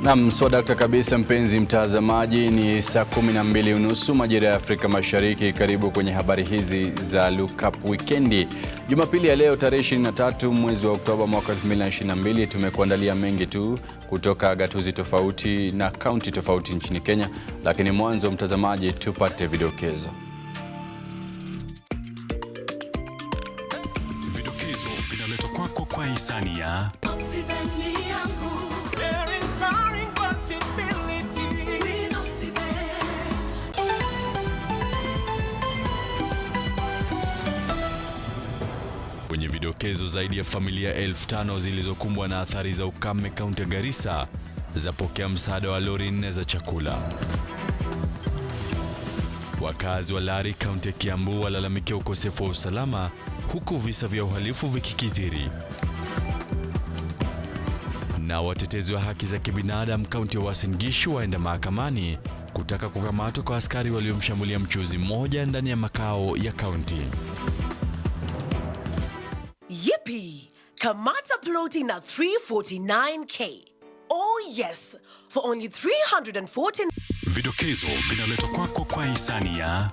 Naam, swadakta kabisa mpenzi mtazamaji, ni saa 12:30 majira ya Afrika Mashariki. Karibu kwenye habari hizi za Lookup Wikendi. Jumapili ya leo tarehe 23 mwezi wa Oktoba mwaka 2022, tumekuandalia mengi tu kutoka gatuzi tofauti na kaunti tofauti nchini Kenya, lakini mwanzo mtazamaji, tupate vidokezo. Vidokezo vinaletwa kwako kwa hisani ya Kwenye vidokezo, zaidi ya familia 5,000 zilizokumbwa na athari za ukame kaunti ya Garissa zapokea msaada wa lori 4 za chakula. Wakazi wa Lari kaunti ya Kiambu walalamikia ukosefu wa usalama huku visa vya uhalifu vikikithiri. Na watetezi wa haki za kibinadamu kaunti ya Uasin Gishu waenda mahakamani kutaka kukamatwa kwa askari waliomshambulia mchuuzi mmoja ndani ya makao ya kaunti. Yippee! Kamata ploti na 349K. Oh yes, for only 340. Vidokezo vinaletwa kwako kwa hisani ya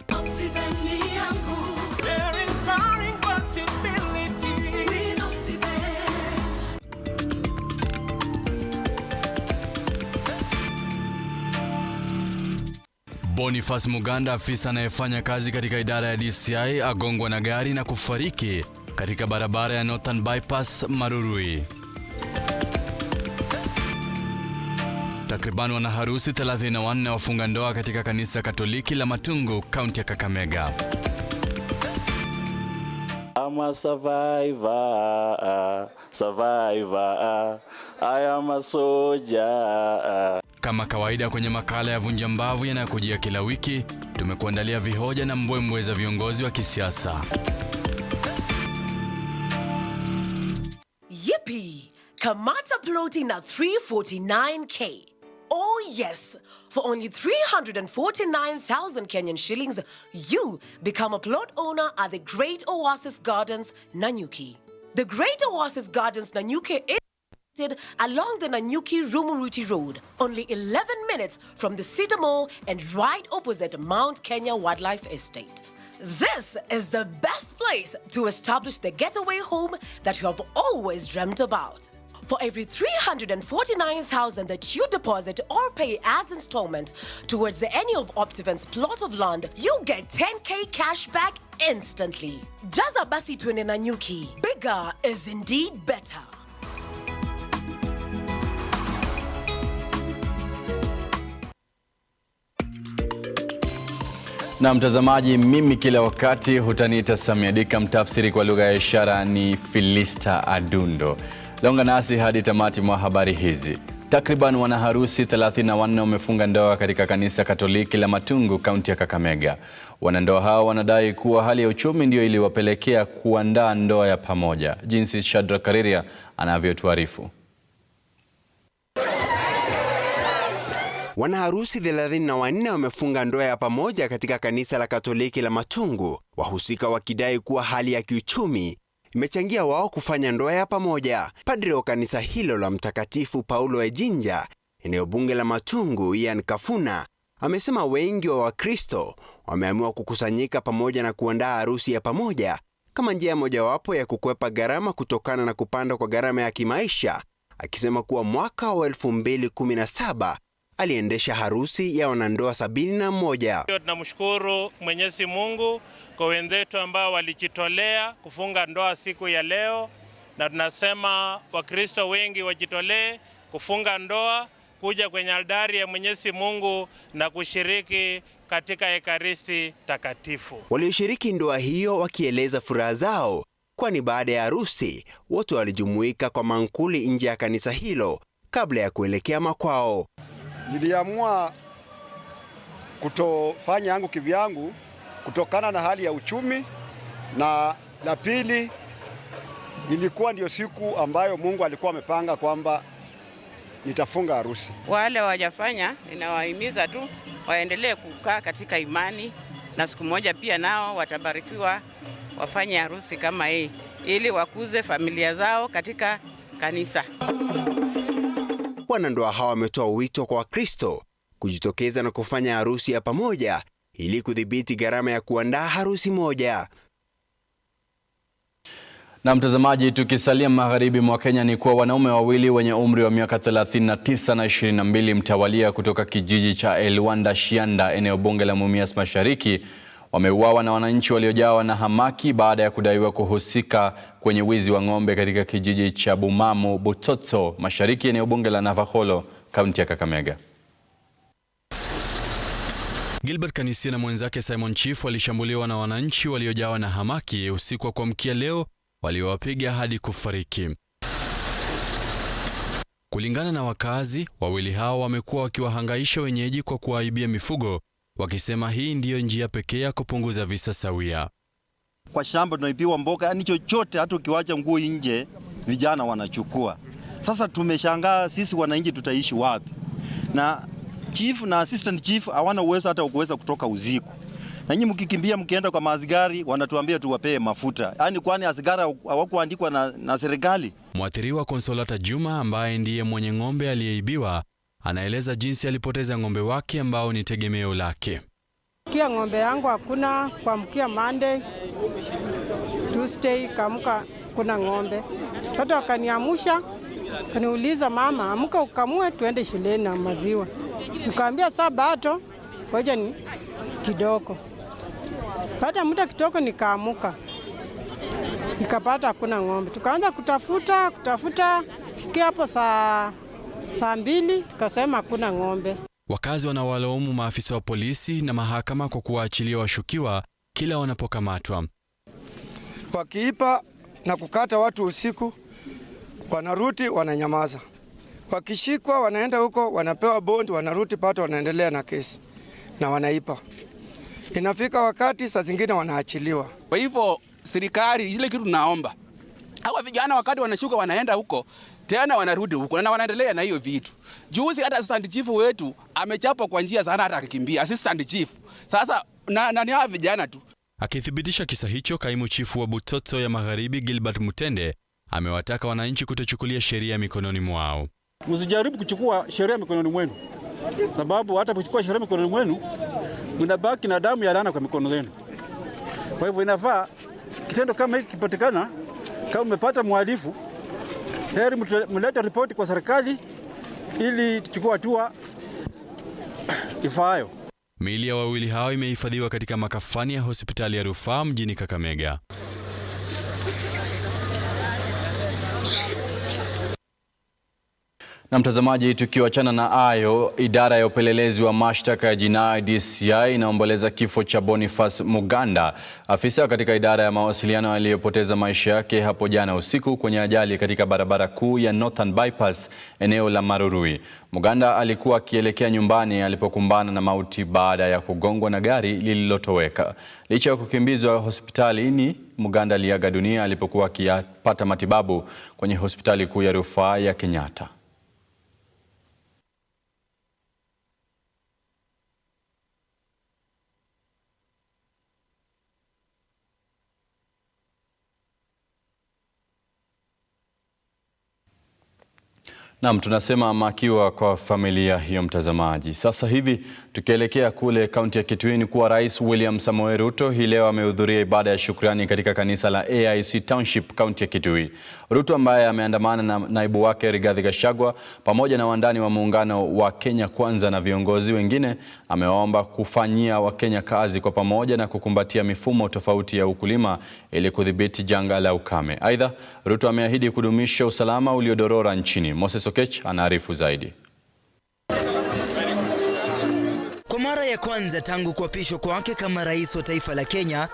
Boniface Muganda, afisa anayefanya kazi katika idara ya DCI, agongwa na gari na kufariki katika barabara ya Northern Bypass Marurui. Takriban wanaharusi 34 wafunga ndoa katika kanisa Katoliki la Matungu, kaunti ya Kakamega. I'm a survivor, I am a soldier. Kama kawaida kwenye makala ya Vunja Mbavu yanayokujia kila wiki, tumekuandalia vihoja na mbwembwe za viongozi wa kisiasa. Yippee! Kamata ploti na 349K. Oh yes, for only 349,000 Kenyan shillings, you become a plot owner at the Great Oasis Gardens, Nanyuki. The Great Oasis Gardens, Nanyuki is along the Nanyuki-Rumuruti Road, only 11 minutes from the Cedar Mall and right opposite Mount Kenya Wildlife Estate. This is the best place to establish the getaway home that you have always dreamt about. For every 349,000 that you deposit or pay as installment towards any of Optiven's plot of land, you get 10K cash back instantly. Jaza basi twende Nanyuki. Bigger is indeed better. Na mtazamaji, mimi kila wakati hutaniita Sammy Adika, mtafsiri kwa lugha ya ishara ni Filista Adundo. Longa nasi hadi tamati mwa habari hizi. Takriban wanaharusi 34 wamefunga ndoa katika kanisa Katoliki la Matungu, kaunti ya Kakamega. Wanandoa hao wanadai kuwa hali ya uchumi ndio iliwapelekea kuandaa ndoa ya pamoja. Jinsi Shadrack Kariria anavyotuarifu. Wanaharusi 34 wamefunga ndoa ya pamoja katika kanisa la Katoliki la Matungu, wahusika wakidai kuwa hali ya kiuchumi imechangia wao kufanya ndoa ya pamoja. Padre wa kanisa hilo la Mtakatifu Paulo Ejinja, eneo bunge la Matungu, Ian Kafuna, amesema wengi wa Wakristo wameamua kukusanyika pamoja na kuandaa harusi ya pamoja kama njia mojawapo ya kukwepa gharama kutokana na kupanda kwa gharama ya kimaisha, akisema kuwa mwaka wa 2017 aliendesha harusi ya wanandoa 71. Tunamshukuru Mwenyezi Mungu kwa wenzetu ambao walijitolea kufunga ndoa siku ya leo, na tunasema Wakristo wengi wajitolee kufunga ndoa, kuja kwenye aldari ya Mwenyezi Mungu na kushiriki katika Ekaristi takatifu. Walioshiriki ndoa hiyo wakieleza furaha zao, kwani baada ya harusi wote walijumuika kwa mankuli nje ya kanisa hilo kabla ya kuelekea makwao. Niliamua kutofanya yangu kivyangu kutokana na hali ya uchumi, na la pili ilikuwa ndio siku ambayo Mungu alikuwa amepanga kwamba nitafunga harusi. Wale wajafanya, ninawahimiza tu waendelee kukaa katika imani, na siku moja pia nao watabarikiwa wafanye harusi kama hii ili wakuze familia zao katika kanisa. wanandoa hawa wametoa wito kwa Wakristo kujitokeza na kufanya harusi ya pamoja ili kudhibiti gharama ya kuandaa harusi moja. Na mtazamaji, tukisalia magharibi mwa Kenya ni kuwa wanaume wawili wenye umri wa miaka 39 na 22 mtawalia kutoka kijiji cha Elwanda Shianda, eneo bunge la Mumias Mashariki, wameuawa na wananchi waliojawa na hamaki baada ya kudaiwa kuhusika kwenye wizi wa ng'ombe katika kijiji cha Bumamu Butotso Mashariki, eneo bunge la Navakholo, kaunti ya Kakamega. Gilbert Kanisia na mwenzake Simon Chief walishambuliwa na wananchi waliojawa na hamaki usiku wa kuamkia leo, waliowapiga hadi kufariki. Kulingana na wakazi, wawili hao wamekuwa wakiwahangaisha wenyeji kwa kuwaibia mifugo, wakisema hii ndiyo njia pekee ya kupunguza visa sawia. Kwa shamba tunaibiwa mboga, yani chochote, hata ukiwacha nguo nje vijana wanachukua. Sasa tumeshangaa sisi wananchi tutaishi wapi? Na chief na assistant chief hawana uwezo hata kuweza kutoka usiku. Na nyinyi mkikimbia mkienda kwa maaskari wanatuambia tuwapee mafuta. Yaani kwani askari hawakuandikwa na serikali? Mwathiriwa Consolata Juma ambaye ndiye mwenye ng'ombe aliyeibiwa anaeleza jinsi alipoteza ng'ombe wake ambao ni tegemeo lake. Kia ng'ombe yangu hakuna, kuamkia Monday, Tuesday kaamka kuna ng'ombe. Watu wakaniamusha, kaniuliza mama, amka ukamue tuende shuleni na maziwa. Nikaambia sabato, ngoja ni kidogo. Baada muda kidogo nikaamuka. Nikapata hakuna ng'ombe. Tukaanza kutafuta, fikia hapo saa 2 tukasema hakuna ng'ombe. Wakazi wanawalaumu maafisa wa polisi na mahakama kwa kuwaachilia washukiwa kila wanapokamatwa. Wakiipa na kukata watu usiku, wanaruti wananyamaza. Wakishikwa wanaenda huko, wanapewa bond, wanaruti pato, wanaendelea na kesi na wanaipa. Inafika wakati saa zingine wanaachiliwa. Kwa hivyo serikali ile kitu tunaomba, hawa vijana wakati wanashuka wanaenda huko tena wanarudi huko na wanaendelea na hiyo vitu. Juzi hata assistant chief wetu amechapa kwa njia sana, hata akikimbia assistant chief. Sasa ni hawa vijana tu. Akithibitisha kisa hicho, kaimu chifu wa Butotso ya Magharibi Gilbert Mutende amewataka wananchi kutochukulia sheria mikononi mwao. Msijaribu kuchukua sheria mikononi mwenu, sababu hata kuchukua sheria mikononi mwenu mnabaki na damu ya laana kwa mikono yenu. Kwa hivyo inafaa kitendo kama hiki kipatikana, kama umepata mhalifu, heri mlete ripoti kwa serikali ili tuchukue hatua ifaayo. Miili ya wawili hao imehifadhiwa katika makafani ya hospitali ya rufaa mjini Kakamega. Na mtazamaji, tukiwachana na hayo, idara ya upelelezi wa mashtaka ya jinai DCI inaomboleza kifo cha Boniface Muganda, afisa katika idara ya mawasiliano aliyepoteza maisha yake hapo jana usiku kwenye ajali katika barabara kuu ya Northern Bypass eneo la Marurui. Muganda alikuwa akielekea nyumbani alipokumbana na mauti baada ya kugongwa na gari lililotoweka. Licha ya kukimbizwa hospitalini, Muganda aliaga dunia alipokuwa akipata matibabu kwenye hospitali kuu ya rufaa ya Kenyatta. Naam, tunasema makiwa kwa familia hiyo mtazamaji. Sasa hivi tukielekea kule kaunti ya Kitui, kuwa Rais William Samoei Ruto hii leo amehudhuria ibada ya shukrani katika kanisa la AIC Township kaunti ya Kitui. Ruto ambaye ameandamana na naibu wake Rigathi Gachagua pamoja na wandani wa muungano wa Kenya Kwanza na viongozi wengine, amewaomba kufanyia Wakenya kazi kwa pamoja na kukumbatia mifumo tofauti ya ukulima ili kudhibiti janga la ukame. Aidha, Ruto ameahidi kudumisha usalama uliodorora nchini. Moses Okech anaarifu zaidi. Kwa mara ya kwanza tangu kuapishwa kwake kama rais wa taifa la Kenya,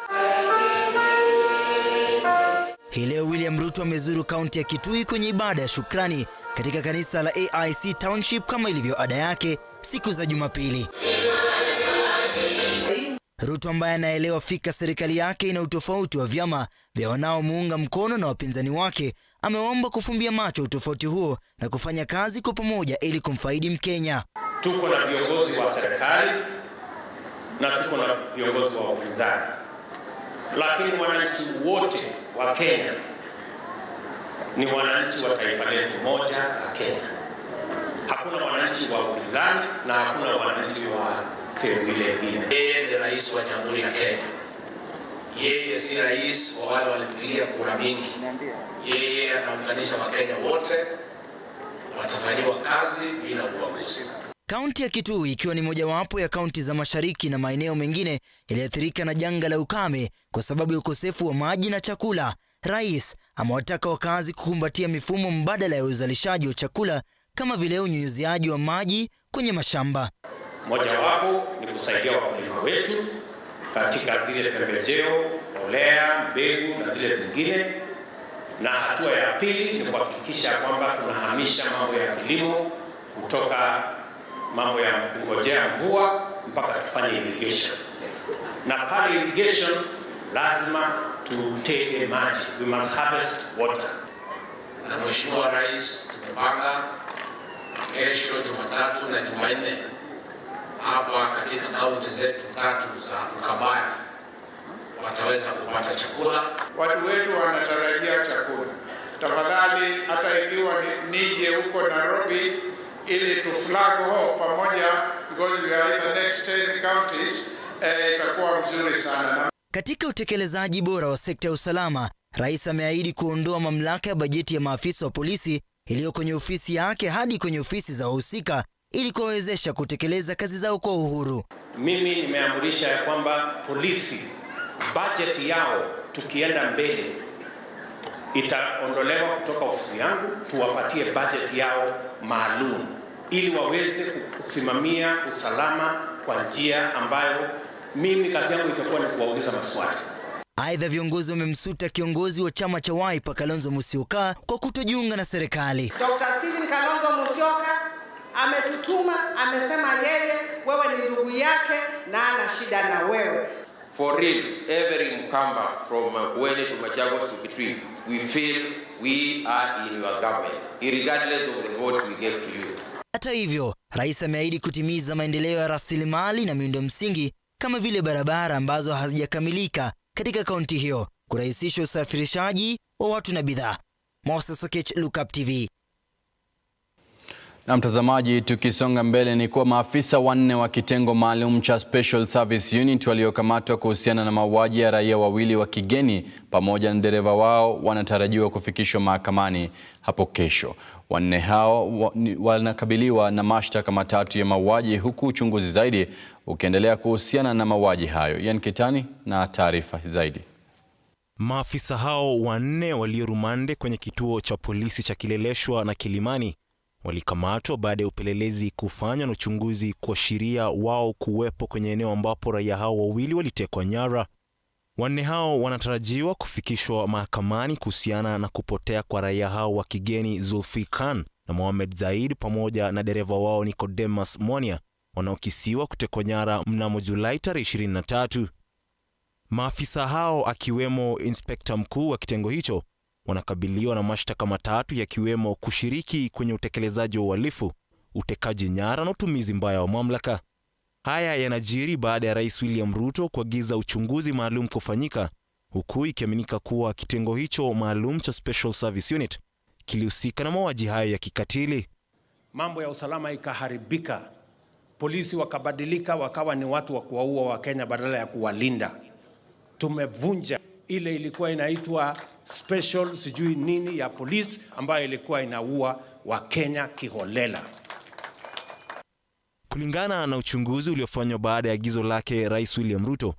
hii leo William Ruto amezuru kaunti ya Kitui kwenye ibada ya shukrani katika kanisa la AIC Township kama ilivyo ada yake siku za Jumapili. Ruto ambaye anaelewa fika serikali yake ina utofauti wa vyama vya wanaomuunga mkono na wapinzani wake, ameomba kufumbia macho utofauti huo na kufanya kazi kwa pamoja ili kumfaidi Mkenya. Tuko na viongozi wa serikali na tuko na viongozi wa upinzani, lakini wananchi wote wa Kenya ni wananchi wa taifa letu moja la Kenya. Hakuna wananchi wa upinzani na hakuna wananchi wa sehemu ile nyingine. Yeye ni rais wa Jamhuri ya Kenya. Yeye si rais wa wale walipigia kura mingi. Yeye anaunganisha Wakenya wote, watafanyiwa kazi bila ubaguzi. Kaunti ya Kitui ikiwa ni mojawapo ya kaunti za mashariki na maeneo mengine yaliyoathirika na janga la ukame kwa sababu ya ukosefu wa maji na chakula. Rais amewataka wakazi kukumbatia mifumo mbadala ya uzalishaji wa chakula kama vile unyunyiziaji wa maji kwenye mashamba. Mojawapo ni kusaidia wakulima wetu katika zile pembejeo, mbolea, mbegu na zile zingine. Na hatua ya pili ni kuhakikisha kwamba tunahamisha mambo ya kilimo kutoka mambo ya kungojea mvua mpaka tufanye irrigation. Na pale irrigation lazima tutege maji. We must harvest water. Na Mheshimiwa Rais, tumepanga kesho Jumatatu na Jumanne hapa katika kaunti zetu 3 za Ukambani wataweza kupata chakula. Watu wetu wanatarajia chakula. Tafadhali, hata ikiwa nije huko Nairobi ili tu flag off pamoja, because we are in the next 10 counties, itakuwa mzuri sana. Katika utekelezaji bora wa sekta ya usalama, Rais ameahidi kuondoa mamlaka ya bajeti ya maafisa wa polisi iliyo kwenye ofisi yake hadi kwenye ofisi za wahusika ili kuwawezesha kutekeleza kazi zao kwa uhuru. Mimi nimeamrisha kwamba polisi bajeti yao tukienda mbele itaondolewa kutoka ofisi yangu, tuwapatie bajeti yao maalum ili waweze kusimamia usalama kwa njia ambayo mimi kazi yangu itakuwa ni kuwauliza maswali. Aidha, viongozi wamemsuta kiongozi wa chama cha Wiper Kalonzo Musyoka kwa kutojiunga na serikali. Dr. Steven Kalonzo Musyoka ametutuma, amesema yeye wewe ni ndugu yake na ana shida na wewe. For real, every incumbent from Wikendi to Machakos to Kitui, we feel we are in your government, regardless of the vote we give to you. Hata hivyo, Rais ameahidi kutimiza maendeleo ya rasilimali na miundo msingi kama vile barabara ambazo hazijakamilika katika kaunti hiyo, kurahisisha usafirishaji wa watu na bidhaa. Moses Okech, Lookuptv. Na mtazamaji, tukisonga mbele ni kuwa maafisa 4 wa kitengo maalum cha Special Service Unit waliokamatwa kuhusiana na mauaji ya raia 2 wa kigeni pamoja na dereva wao wanatarajiwa kufikishwa mahakamani hapo kesho. 4 hao wanakabiliwa na mashtaka 3 ya mauaji huku uchunguzi zaidi ukiendelea kuhusiana na mauaji hayo. Yan Kitani na taarifa zaidi. Maafisa hao 4 walio rumande kwenye kituo cha polisi cha Kileleshwa na Kilimani walikamatwa baada ya upelelezi kufanywa na uchunguzi kuashiria wao kuwepo kwenye eneo ambapo raia hao 2 walitekwa nyara. 4 hao wanatarajiwa kufikishwa mahakamani kuhusiana na kupotea kwa raia hao wa kigeni Zulfi Khan na Mohamed Zaid pamoja na dereva wao Nicodemus Monia wanaokisiwa kutekwa nyara mnamo Julai 23. Maafisa hao akiwemo inspekta mkuu wa kitengo hicho wanakabiliwa na mashtaka 3 yakiwemo kushiriki kwenye utekelezaji wa uhalifu, utekaji nyara na utumizi mbaya wa mamlaka. Haya yanajiri baada ya Rais William Ruto kuagiza uchunguzi maalum kufanyika, huku ikiaminika kuwa kitengo hicho maalum cha Special Service Unit kilihusika na mauaji hayo ya kikatili. Mambo ya usalama ikaharibika, polisi wakabadilika wakawa ni watu wa kuwaua Wakenya badala ya kuwalinda. Tumevunja ile ilikuwa inaitwa special sijui nini ya polisi ambayo ilikuwa inaua Wakenya kiholela. Kulingana na uchunguzi uliofanywa baada ya agizo lake Rais William Ruto,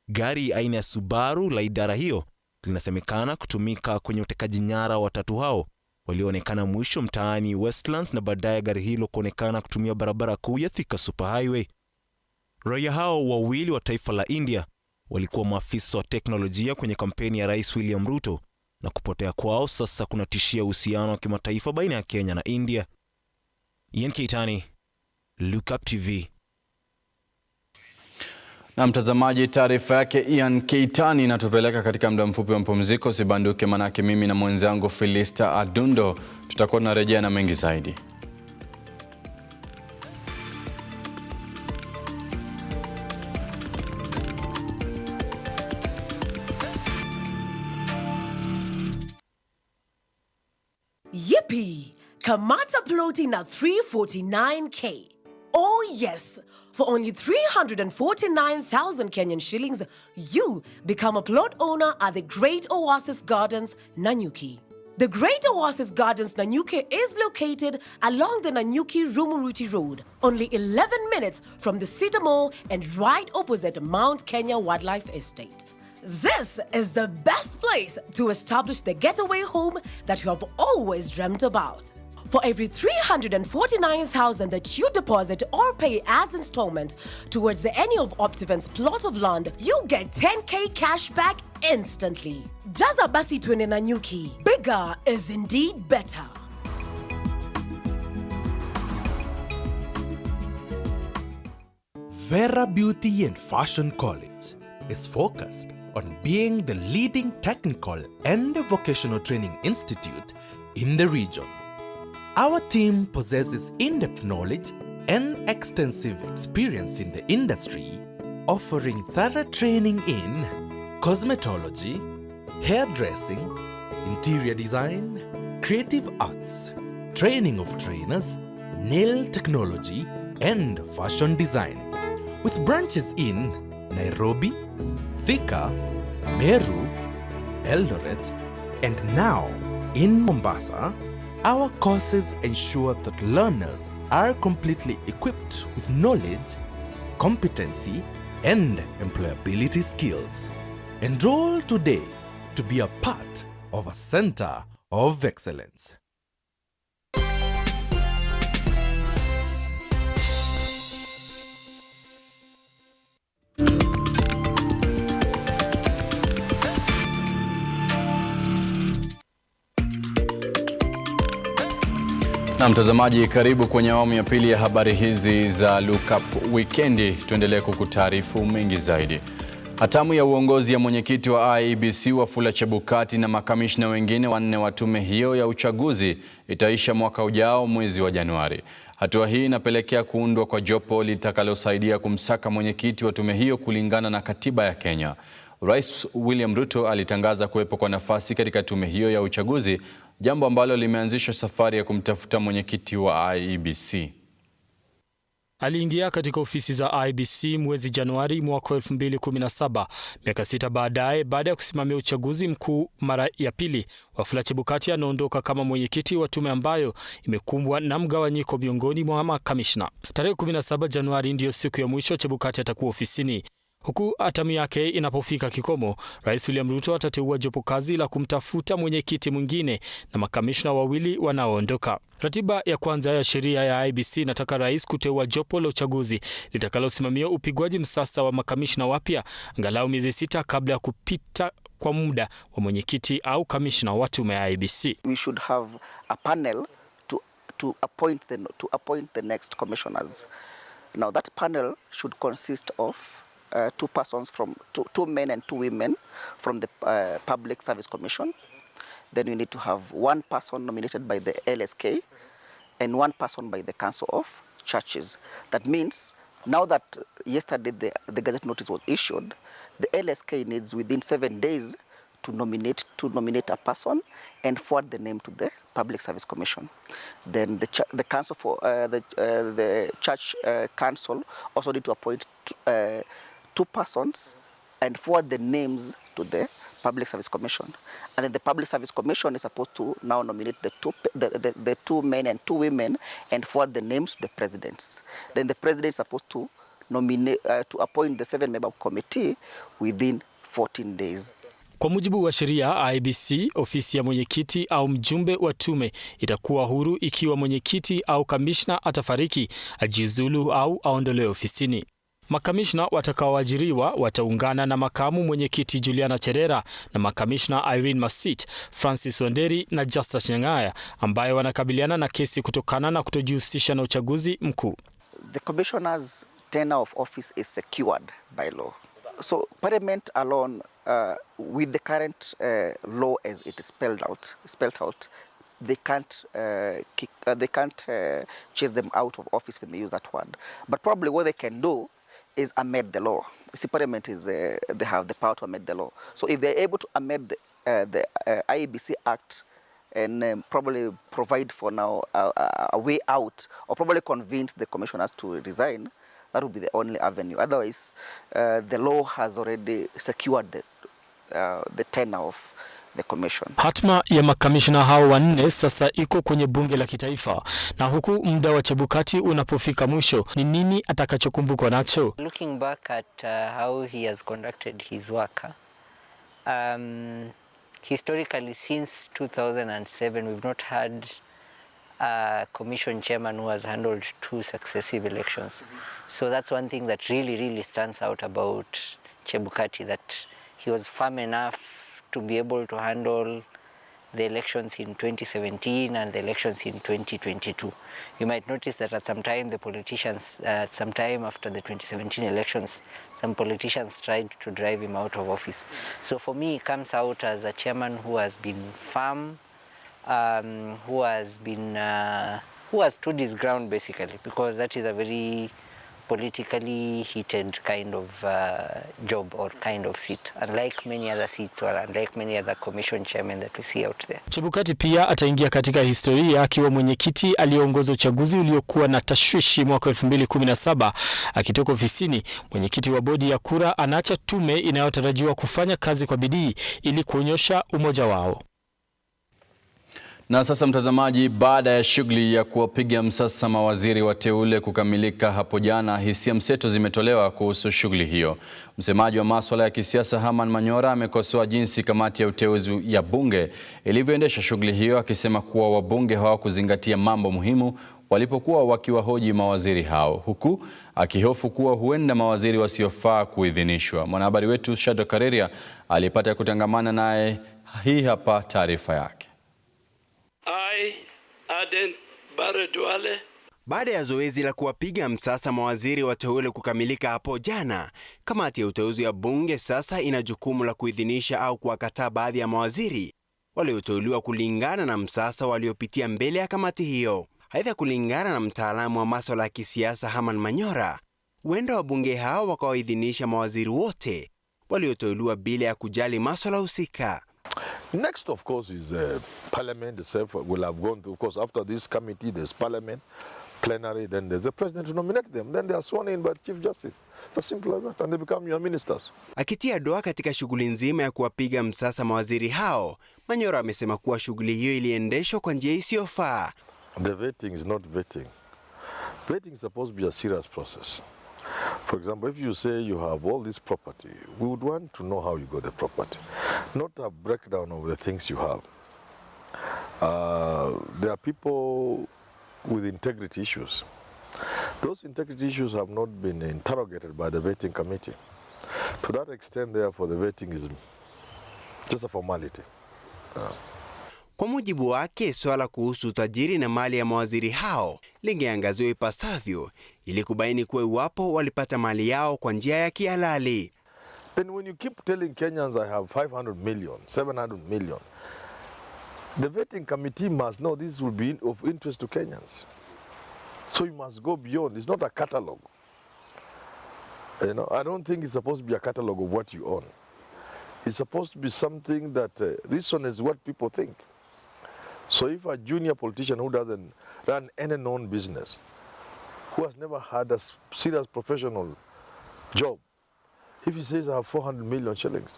gari aina ya Subaru la idara hiyo linasemekana kutumika kwenye utekaji nyara wa 3 hao walioonekana mwisho mtaani Westlands na baadaye gari hilo kuonekana kutumia barabara kuu ya Thika Super Highway. Raia hao 2 wa taifa la India walikuwa maafisa wa teknolojia kwenye kampeni ya Rais William Ruto, na kupotea kwao sasa kunatishia uhusiano wa kimataifa baina ya Kenya na India. Ian Keitani, Lookuptv. Na mtazamaji, taarifa yake Ian Keitani inatupeleka katika muda mfupi wa mapumziko. Sibanduke, manake mimi na mwenzangu Philista Adundo tutakuwa tunarejea na mengi zaidi. Yippee! Kamata ploti na 349K. Oh yes, for only 349,000 Kenyan shillings, you become a plot owner at the Great Oasis Gardens, Nanyuki. The Great Oasis Gardens, Nanyuki is located along the Nanyuki-Rumuruti Road, only 11 minutes from the Cedar Mall and right opposite Mount Kenya Wildlife Estate. This is the best place to establish the getaway home that you have always dreamt about. For every 349,000 that you deposit or pay as installment towards any of Optiven's plot of land, you get 10K cash back instantly. Jaza basi twende Nanyuki. Bigger is indeed better. Vera Beauty and Fashion College is focused on being the leading technical and vocational training institute in the region. Our team possesses in-depth knowledge and extensive experience in the industry, offering thorough training in cosmetology, hairdressing, interior design, creative arts, training of trainers, nail technology, and fashion design. With branches in Nairobi, Thika, Meru, Eldoret, and now in Mombasa, our courses ensure that learners are completely equipped with knowledge, competency, and employability skills. Enroll today to be a part of a center of excellence. Na mtazamaji, karibu kwenye awamu ya pili ya habari hizi za Lookup Wikendi. Tuendelee kukutaarifu mengi zaidi. Hatamu ya uongozi ya mwenyekiti wa IEBC Wafula Chebukati na makamishna wengine wanne wa tume hiyo ya uchaguzi itaisha mwaka ujao mwezi wa Januari. Hatua hii inapelekea kuundwa kwa jopo litakalosaidia kumsaka mwenyekiti wa tume hiyo kulingana na katiba ya Kenya. Rais William Ruto alitangaza kuwepo kwa nafasi katika tume hiyo ya uchaguzi, jambo ambalo limeanzisha safari ya kumtafuta mwenyekiti wa IEBC. Aliingia katika ofisi za IEBC mwezi Januari mwaka 2017, miaka 6 baadaye. Baada ya kusimamia uchaguzi mkuu mara ya pili, Wafula Chebukati anaondoka kama mwenyekiti wa tume ambayo imekumbwa na mgawanyiko miongoni mwa makamishna. Tarehe 17 Januari ndiyo siku ya mwisho Chebukati atakuwa ofisini. Huku hatamu yake inapofika kikomo, Rais William Ruto atateua jopo kazi la kumtafuta mwenyekiti mwingine na makamishna wawili wanaoondoka. Ratiba ya kwanza ya sheria ya IEBC inataka rais kuteua jopo la uchaguzi litakalosimamia upigwaji msasa wa makamishna wapya angalau miezi 6 kabla ya kupita kwa muda wa mwenyekiti au kamishna wa tume ya IEBC. We should have a panel to appoint the next commissioners. Now that panel should consist of two persons from two men and two women from the Public Service Commission. Then we need to have one person nominated by the LSK and one person by the Council of Churches. That means now that yesterday the Gazette notice was issued, the LSK needs within 7 days to nominate a person and forward the name to the Public Service Commission. Then the Council for the Church Council also need to appoint two persons and forward the names to the Public Service Commission. And then the Public Service Commission is supposed to now nominate the two men and two women and forward the names to the presidents. Then the president is supposed to nominate to appoint the 7-member committee within 14 days. Kwa mujibu wa sheria IEBC, ofisi ya mwenyekiti au mjumbe wa tume itakuwa huru ikiwa mwenyekiti au kamishna atafariki, ajiuzulu au aondolewe ofisini. Makamishna watakaoajiriwa wataungana na makamu mwenyekiti Juliana Cherera na makamishna Irene Masit, Francis Wanderi na Justus Nyang'aya ambayo wanakabiliana na kesi kutokana na kutojihusisha na uchaguzi mkuu. The commissioner's tenure of office is secured by law. So Parliament alone, with the current law as it is spelled out, they can't chase them out of office when they use that word. But probably what they can do is amend the law. You see, Parliament is they have the power to amend the law. So if they're able to amend the IEBC Act and probably provide for now a way out, or probably convince the commissioners to resign. That would be the only avenue. Otherwise, the law has already secured the tenure of the commission. Hatma ya makamishna hao wanne sasa iko kwenye bunge la kitaifa, na huku muda wa Chebukati unapofika mwisho, ni nini atakachokumbukwa nacho? Looking back at how he has conducted his work, historically since 2007 we've not had a commission chairman who has handled 2 successive elections. So that's one thing that really stands out about Chebukati, that he was firm enough to be able to handle the elections in 2017 and the elections in 2022. You might notice that at some time the politicians, sometime after the 2017 elections, some politicians tried to drive him out of office. So for me, he comes out as a chairman who has been firm, who has stood his ground basically, because that is a very politically heated kind of job or kind of seat, unlike many other seats or unlike many other commission chairmen that we see out there. Chebukati pia ataingia katika historia akiwa mwenyekiti aliyeongoza uchaguzi uliokuwa na tashwishi mwaka 2017. Akitoka ofisini, mwenyekiti wa bodi ya kura anaacha tume inayotarajiwa kufanya kazi kwa bidii ili kuonyesha umoja wao. Na sasa mtazamaji, baada ya shughuli ya kuwapiga msasa mawaziri wateule kukamilika hapo jana, hisia mseto zimetolewa kuhusu shughuli hiyo. Msemaji wa masuala ya kisiasa Herman Manyora amekosoa jinsi kamati ya uteuzi ya bunge ilivyoendesha shughuli hiyo, akisema kuwa wabunge hawakuzingatia mambo muhimu walipokuwa wakiwahoji mawaziri hao, huku akihofu kuwa huenda mawaziri wasiofaa kuidhinishwa. Mwanahabari wetu Shado Kareria alipata kutangamana naye. Hii hapa taarifa yake. Baada ya zoezi la kuwapiga msasa mawaziri wateule kukamilika hapo jana, kamati ya uteuzi ya bunge sasa ina jukumu la kuidhinisha au kuwakataa baadhi ya mawaziri walioteuliwa kulingana na msasa waliopitia mbele ya kamati hiyo. Aidha, kulingana na mtaalamu wa masuala ya kisiasa Herman Manyora, huenda wabunge hao wakawaidhinisha mawaziri wote walioteuliwa bila ya kujali masuala husika. Next, of course, is Parliament itself will have gone to, of course, after this committee, there's Parliament, plenary, then there's the President to nominate them. Then they are sworn in by the Chief Justice. It's as simple as that, and they become your ministers. Akitia doa katika shughuli nzima ya kuwapiga msasa mawaziri hao, Manyora amesema kuwa shughuli hiyo iliendeshwa kwa njia isiyofaa. The vetting is not vetting. Vetting is supposed to be a serious process. For example, if you say you have all this property, we would want to know how you got the property, not a breakdown of the things you have. There are people with integrity issues. Those integrity issues have not been interrogated by the vetting committee. To that extent, therefore, the vetting is just a formality. Kwa mujibu wake, swala kuhusu utajiri na mali ya mawaziri hao lingeangaziwa ipasavyo ili kubaini kuwa iwapo walipata mali yao kwa njia ya kihalali. Then when you keep telling Kenyans I have 500 million, 700 million, the vetting committee must know this will be of interest to Kenyans. So you must go beyond. It's not a catalog. You know, I don't think it's supposed to be a catalog of what you own. It's supposed to be something that resonates what people think. So if a junior politician who doesn't run any known business, who has never had a serious professional job, if he says I have 400 million shillings,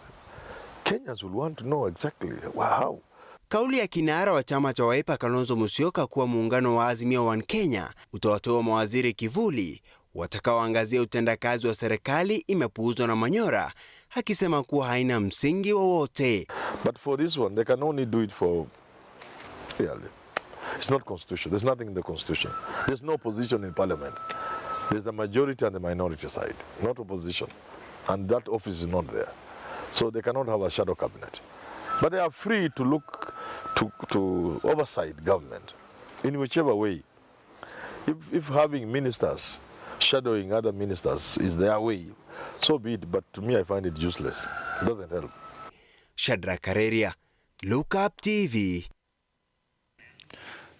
Kenyans will want to know exactly how. Kauli ya kinara wa chama cha Wiper Kalonzo Musyoka kuwa muungano wa Azimio One Kenya utawatoa mawaziri kivuli watakaoangazia utendakazi wa serikali imepuuzwa na Manyora, akisema kuwa haina msingi wowote. But for this one, they can only do it for really. It's not constitution. There's nothing in the constitution. There's no opposition in parliament. There's the majority and the minority side, not opposition. And that office is not there. So they cannot have a shadow cabinet. But they are free to look to oversight government in whichever way. If having ministers shadowing other ministers is their way, so be it. But to me, I find it useless. It doesn't help. Shadrack Kareria, Lookuptv.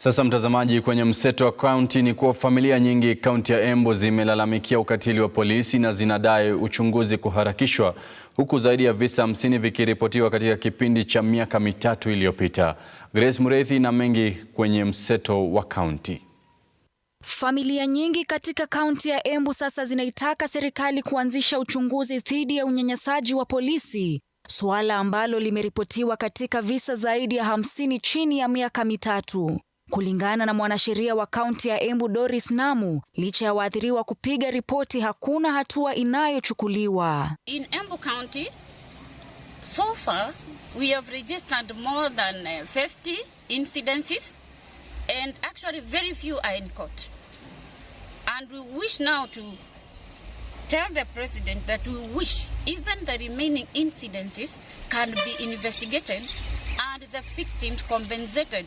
Sasa mtazamaji, kwenye mseto wa kaunti ni kuwa familia nyingi kaunti ya Embu zimelalamikia ukatili wa polisi na zinadai uchunguzi kuharakishwa, huku zaidi ya visa 50 vikiripotiwa katika kipindi cha miaka 3 iliyopita. Grace Mureithi na mengi kwenye mseto wa kaunti. Familia nyingi katika kaunti ya Embu sasa zinaitaka serikali kuanzisha uchunguzi dhidi ya unyanyasaji wa polisi, suala ambalo limeripotiwa katika visa zaidi ya 50 chini ya miaka 3. Kulingana na mwanasheria wa kaunti ya Embu Doris Namu, licha ya waathiriwa kupiga ripoti, hakuna hatua inayochukuliwa. In Embu County, so far we have registered more than 50 incidences, and actually very few are in court. And we wish now to tell the president that we wish even the remaining incidences can be investigated and the victims compensated.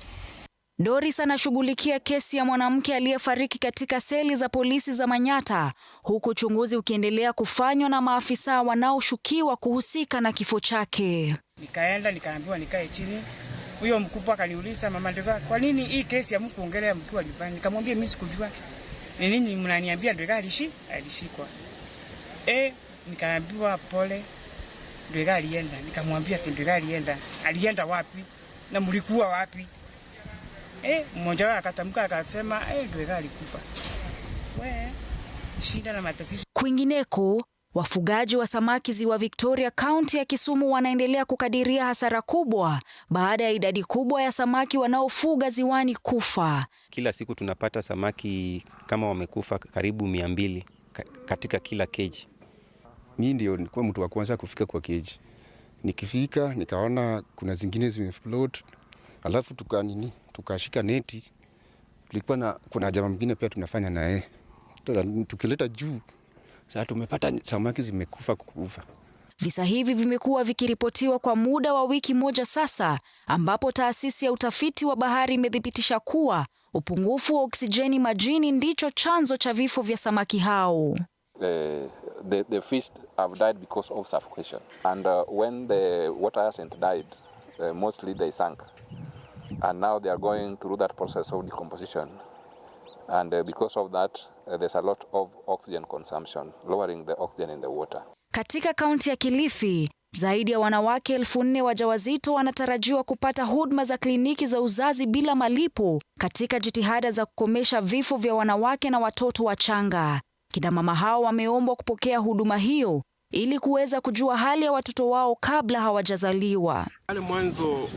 Doris anashughulikia kesi ya mwanamke aliyefariki katika seli za polisi za Manyata, huku uchunguzi ukiendelea kufanywa na maafisa wanaoshukiwa kuhusika na kifo chake. Nikaenda nikaambiwa nikae chini. Huyo mkubwa akaniuliza, mama Adika, kwa nini hii kesi ya mkuongelea mkiwa nyumbani? Nikamwambia mimi sikujua. Ni nini mnaniambia Adika alishikwa? Nikaambiwa pole. Adika alienda. Nikamwambia Adika alienda. Alienda wapi? Na mlikuwa wapi? Mmoja wao akatamka akasema Adika alikufa. Shida na matatizo. Kwingineko, wafugaji wa samaki ziwa Victoria, kaunti ya Kisumu wanaendelea kukadiria hasara kubwa baada ya idadi kubwa ya samaki wanaofuga ziwani kufa. Kila siku tunapata samaki kama wamekufa karibu 200 katika kila cage. Mimi ndio nilikuwa mtu wa kwanza kufika kwa cage. Nikifika nikaona kuna zingine zimefloat. Alafu tukashika neti. Kuna jamaa mwingine pia tunafanya naye. Tukileta juu sasa tumepata samaki zimekufa kufa. Visa hivi vimekuwa vikiripotiwa kwa muda wa wiki moja sasa, ambapo taasisi ya utafiti wa bahari imethibitisha kuwa upungufu wa oksijeni majini ndicho chanzo cha vifo vya samaki hao. The fish have died because of suffocation, and when the water hasn't died, mostly they sank, and now they are going through that process of decomposition. And because of that, there's a lot of oxygen consumption, lowering the oxygen in the water. Katika kaunti ya Kilifi, zaidi ya wanawake 4,000 wajawazito wanatarajiwa kupata huduma za kliniki za uzazi bila malipo katika jitihada za kukomesha vifo vya wanawake na watoto wachanga. Kina mama hao wameombwa kupokea huduma hiyo ili kuweza kujua hali ya watoto wao kabla hawajazaliwa. Pale mwanzo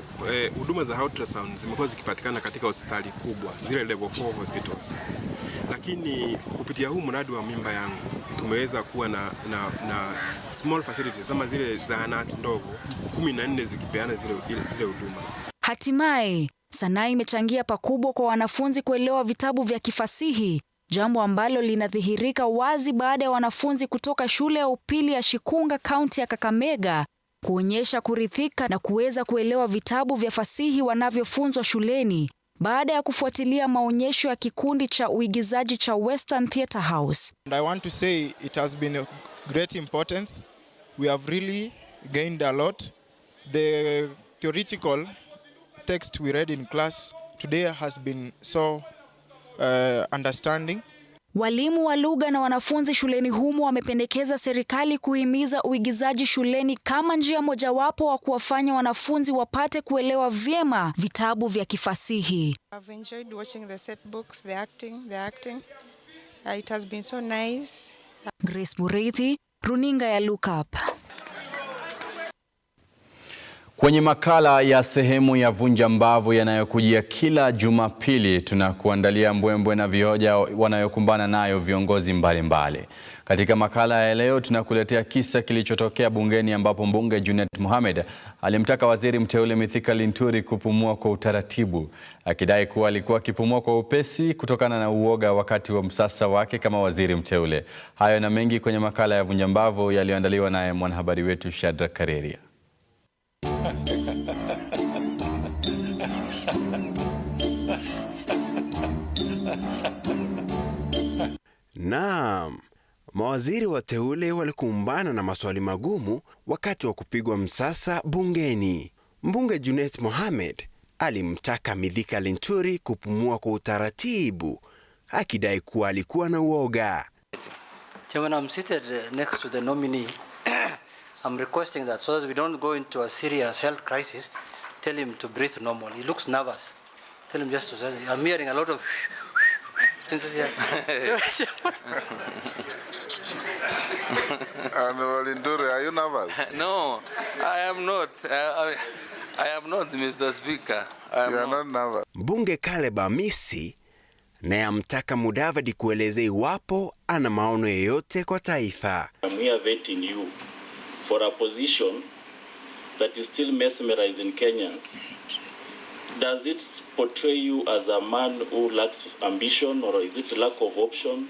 huduma za ultrasound zimekuwa zikipatikana katika hospitali kubwa, zile level 4 hospitals. Lakini kupitia huu mradi wa mimba yangu tumeweza kuwa na small facilities kama zile zahanati ndogo 14 zikipeana zile huduma. Hatimaye, sanaa imechangia pakubwa kwa wanafunzi kuelewa vitabu vya kifasihi, jambo ambalo linadhihirika wazi baada ya wanafunzi kutoka shule ya upili ya Shikunga, kaunti ya Kakamega, kuonyesha kuridhika na kuweza kuelewa vitabu vya fasihi wanavyofunzwa shuleni baada ya kufuatilia maonyesho ya kikundi cha uigizaji cha Western Theatre House. And I want to say it has been of great importance. We have really gained a lot. The theoretical text we read in class today has been so understanding. Walimu wa lugha na wanafunzi shuleni humo wamependekeza serikali kuhimiza uigizaji shuleni kama njia mojawapo wa kuwafanya wanafunzi wapate kuelewa vyema vitabu vya kifasihi. I've enjoyed watching the set books, the acting. It has been so nice. Grace Mureithi, runinga ya Lookup. Kwenye makala ya sehemu ya Vunja Mbavu yanayokujia kila Jumapili, tunakuandalia mbwembwe na vioja wanayokumbana nayo viongozi mbalimbali. Katika makala ya leo tunakuletea kisa kilichotokea bungeni, ambapo mbunge Junet Mohamed alimtaka waziri mteule Mithika Linturi kupumua kwa utaratibu, akidai kuwa alikuwa akipumua kwa upesi kutokana na uoga wakati wa msasa wake kama waziri mteule. Hayo na mengi kwenye makala ya Vunja Mbavu yaliyoandaliwa naye mwanahabari wetu Shadrack Kareria. Naam, mawaziri wateule walikumbana na maswali magumu wakati wa kupigwa msasa bungeni. Mbunge Junet Mohamed alimtaka Mithika Linturi kupumua kwa utaratibu, akidai kuwa alikuwa na uoga. Chairman, I'm seated next to the nominee. I'm requesting that so that we don't go into a serious health crisis, tell him to breathe normal. He looks nervous. Tell him just to say, I'm hearing a lot of things here. Linturi, are you nervous? No, I am not. I am not, Mr. Speaker. You are not nervous. Mbunge Caleb Amisi naye amtaka Mudavadi kueleza iwapo ana maono yoyote kwa taifa. I'm here vetting you for a position that is still mesmerizing Kenyans. Does it portray you as a man who lacks ambition, or is it lack of option?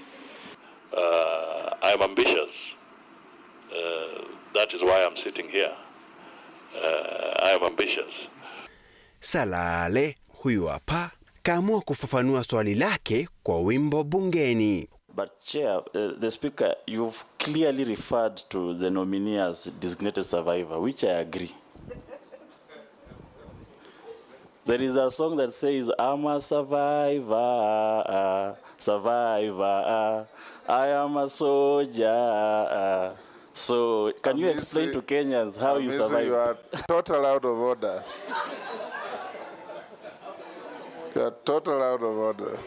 I am ambitious. That is why I'm sitting here. I am ambitious. Salale huyu hapa kaamua kufafanua swali lake kwa wimbo bungeni. But Chair, the Speaker, you've clearly referred to the nominee as designated survivor, which I agree. There is a song that says, I'm a survivor, survivor, I am a soldier. So, can you explain to Kenyans how you survive? You are total out of order. You are total out of order.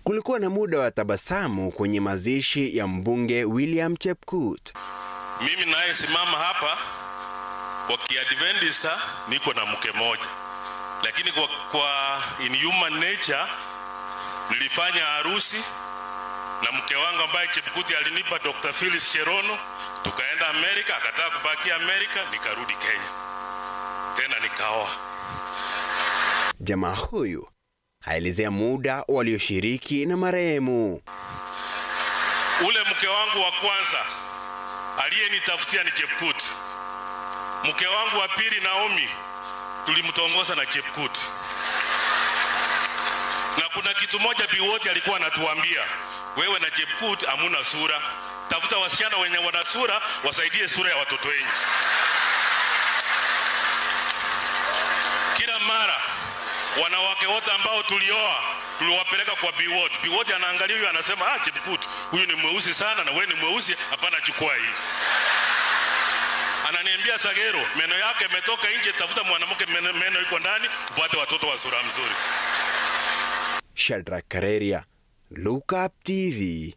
Kulikuwa na muda wa tabasamu kwenye mazishi ya mbunge William Chepkut. Mimi naye simama hapa kwa kiadventista niko na mke moja. Lakini kwa in human nature nilifanya harusi na mke wangu ambaye Chepkut alinipa Dr. Phyllis Cherono, tukaenda Amerika, akataka kubaki Amerika, nikarudi Kenya. Tena nikaoa. Jamaa huyu haelezea muda walioshiriki na marehemu. Ule mke wangu wa kwanza aliyenitafutia ni Chepkut. Mke wangu wa pili Naomi tulimtongoza na Chepkut. Na kuna kitu moja Biwoti alikuwa anatuambia, wewe na Chepkut hamuna sura. Tafuta wasichana wenye wana sura wasaidie sura ya watoto wenu. Kila mara wanawake wote ambao tulioa tuliwapeleka kwa Biwoti. Biwoti anaangalia huyu anasema, Chepkut huyu ni mweusi sana na wewe ni mweusi, hapana chukua hii. Ananiambia, Sagero, meno yake imetoka nje, tafuta mwanamke meno iko ndani upate watoto wa sura mzuri. Shadrack Kareria, Lookuptv.